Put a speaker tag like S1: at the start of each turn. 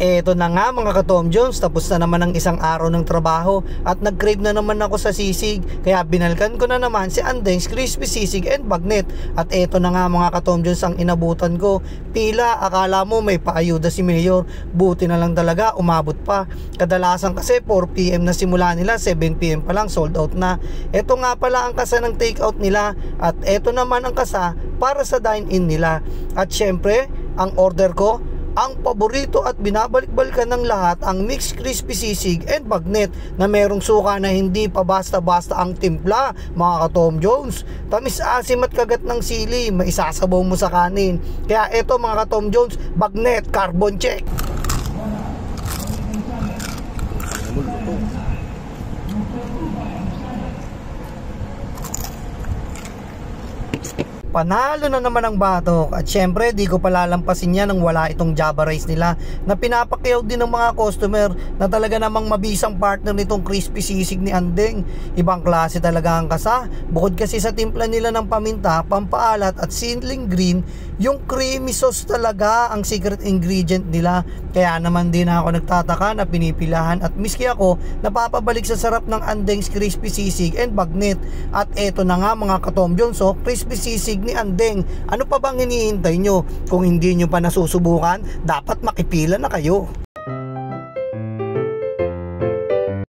S1: Eto na nga mga ka-Tom Jones, tapos na naman ang isang araw ng trabaho at nag-crave na naman ako sa sisig, kaya binalkan ko na naman si Andeng's Crispy Sisig and Bagnet. At eto na nga mga ka-Tom Jones ang inabutan ko. Pila, akala mo may paayuda si Mayor, buti na lang talaga umabot pa. Kadalasan kasi 4 PM na simula nila, 7 PM pa lang sold out na. Eto nga pala ang kasa ng take out nila at eto naman ang kasa para sa dine-in nila. At syempre, ang order ko, ang paborito at binabalik-balikan ng lahat, ang mixed crispy sisig and bagnet na merong suka na hindi pa basta-basta ang timpla mga ka-Tom Jones. Tamis, asim at kagat ng sili, maisasabaw mo sa kanin. Kaya eto mga ka-Tom Jones, bagnet, carbon check. Panalo na naman ang batok at syempre di ko palalampasin yan nang wala itong Java rice nila na pinapakyaw din ng mga customer na talaga namang mabisang partner nitong crispy sisig ni Andeng. Ibang klase talaga ang kasa, bukod kasi sa timpla nila ng paminta, pampaalat at siling green, yung creamy sauce talaga ang secret ingredient nila. Kaya naman din ako nagtataka na pinipilahan at miski ako napapabalik sa sarap ng Andeng's Crispy Sisig and Bagnet. At eto na nga mga ka-Tom Jones, crispy sisig ni Andeng. Ano pa bang hinihintay nyo? Kung hindi nyo pa nasusubukan, dapat makipila na kayo.